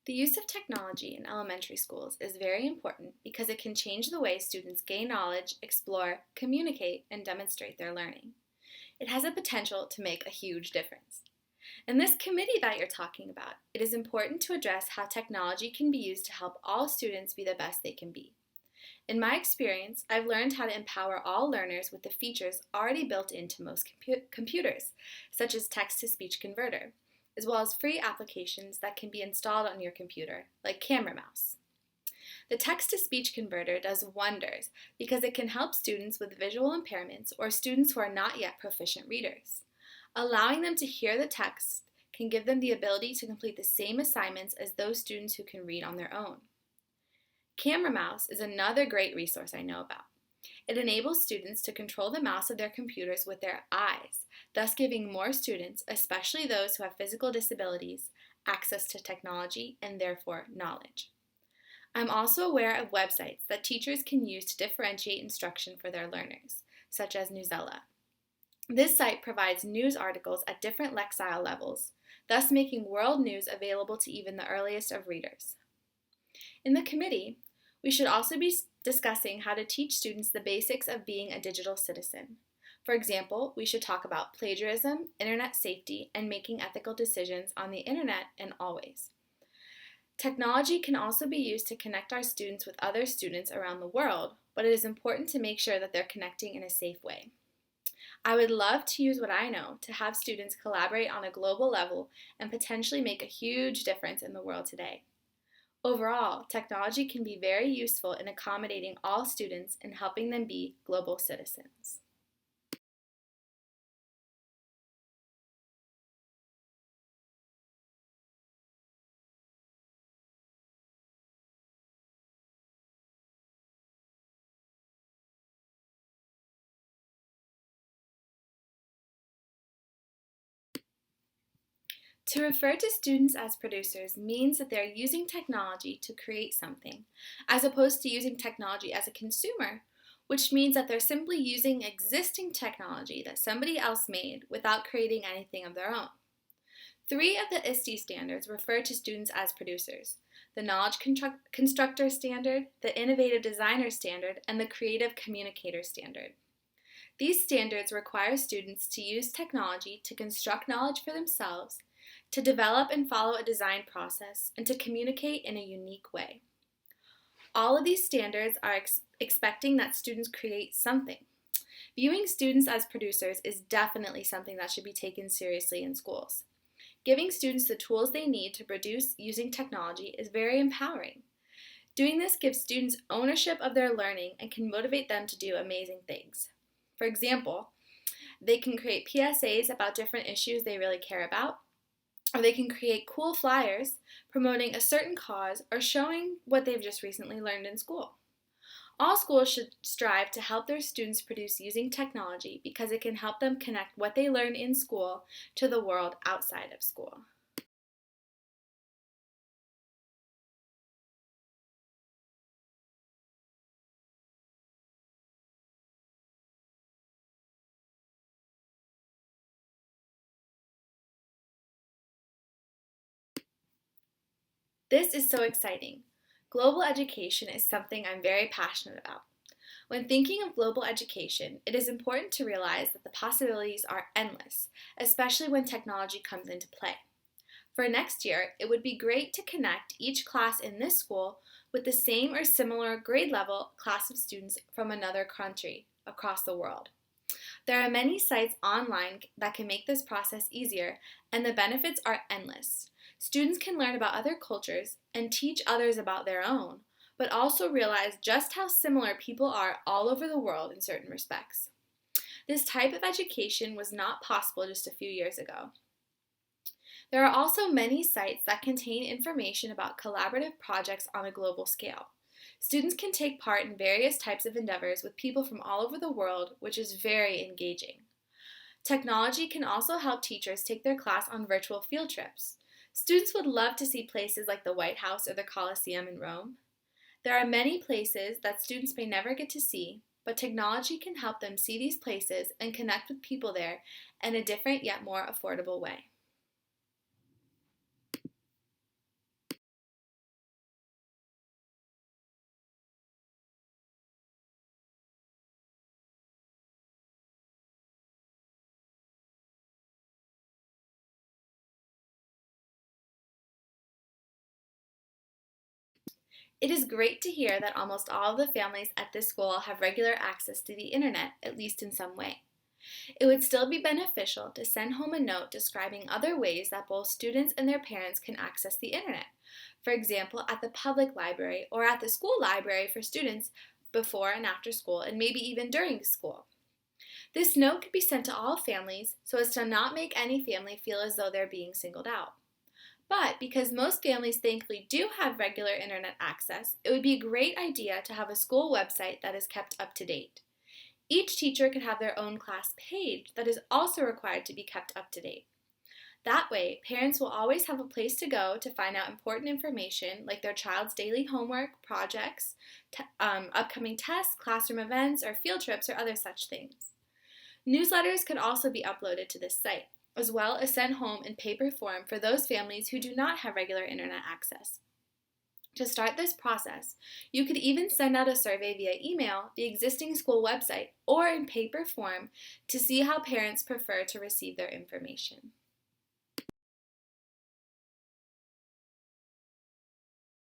The use of technology in elementary schools is very important because it can change the way students gain knowledge, explore, communicate, and demonstrate their learning. It has a potential to make a huge difference. In this committee that you're talking about, it is important to address how technology can be used to help all students be the best they can be. In my experience, I've learned how to empower all learners with the features already built into most computers, such as text-to-speech converter, as well as free applications that can be installed on your computer, like Camera Mouse. The text-to-speech converter does wonders because it can help students with visual impairments or students who are not yet proficient readers. Allowing them to hear the text can give them the ability to complete the same assignments as those students who can read on their own. Camera Mouse is another great resource I know about. It enables students to control the mouse of their computers with their eyes, thus giving more students, especially those who have physical disabilities, access to technology and therefore knowledge. I'm also aware of websites that teachers can use to differentiate instruction for their learners, such as Newsela. This site provides news articles at different lexile levels, thus making world news available to even the earliest of readers. In the committee, we should also be discussing how to teach students the basics of being a digital citizen. For example, we should talk about plagiarism, internet safety, and making ethical decisions on the internet and always. Technology can also be used to connect our students with other students around the world, but it is important to make sure that they're connecting in a safe way. I would love to use what I know to have students collaborate on a global level and potentially make a huge difference in the world today. Overall, technology can be very useful in accommodating all students and helping them be global citizens. To refer to students as producers means that they're using technology to create something, as opposed to using technology as a consumer, which means that they're simply using existing technology that somebody else made without creating anything of their own. Three of the ISTE standards refer to students as producers: the Knowledge Constructor Standard, the Innovative Designer Standard, and the Creative Communicator Standard. These standards require students to use technology to construct knowledge for themselves, to develop and follow a design process, and to communicate in a unique way. All of these standards are expecting that students create something. Viewing students as producers is definitely something that should be taken seriously in schools. Giving students the tools they need to produce using technology is very empowering. Doing this gives students ownership of their learning and can motivate them to do amazing things. For example, they can create PSAs about different issues they really care about, or they can create cool flyers promoting a certain cause or showing what they've just recently learned in school. All schools should strive to help their students produce using technology because it can help them connect what they learn in school to the world outside of school. This is so exciting. Global education is something I'm very passionate about. When thinking of global education, it is important to realize that the possibilities are endless, especially when technology comes into play. For next year, it would be great to connect each class in this school with the same or similar grade level class of students from another country across the world. There are many sites online that can make this process easier, and the benefits are endless. Students can learn about other cultures and teach others about their own, but also realize just how similar people are all over the world in certain respects. This type of education was not possible just a few years ago. There are also many sites that contain information about collaborative projects on a global scale. Students can take part in various types of endeavors with people from all over the world, which is very engaging. Technology can also help teachers take their class on virtual field trips. Students would love to see places like the White House or the Colosseum in Rome. There are many places that students may never get to see, but technology can help them see these places and connect with people there in a different yet more affordable way. It is great to hear that almost all of the families at this school have regular access to the internet, at least in some way. It would still be beneficial to send home a note describing other ways that both students and their parents can access the internet. For example, at the public library or at the school library for students before and after school, and maybe even during school. This note could be sent to all families so as to not make any family feel as though they're being singled out. But because most families thankfully do have regular internet access, it would be a great idea to have a school website that is kept up to date. Each teacher could have their own class page that is also required to be kept up to date. That way, parents will always have a place to go to find out important information like their child's daily homework, projects, upcoming tests, classroom events, or field trips, or other such things. Newsletters could also be uploaded to this site, as well as sent home in paper form for those families who do not have regular internet access. To start this process, you could even send out a survey via email, the existing school website, or in paper form to see how parents prefer to receive their information.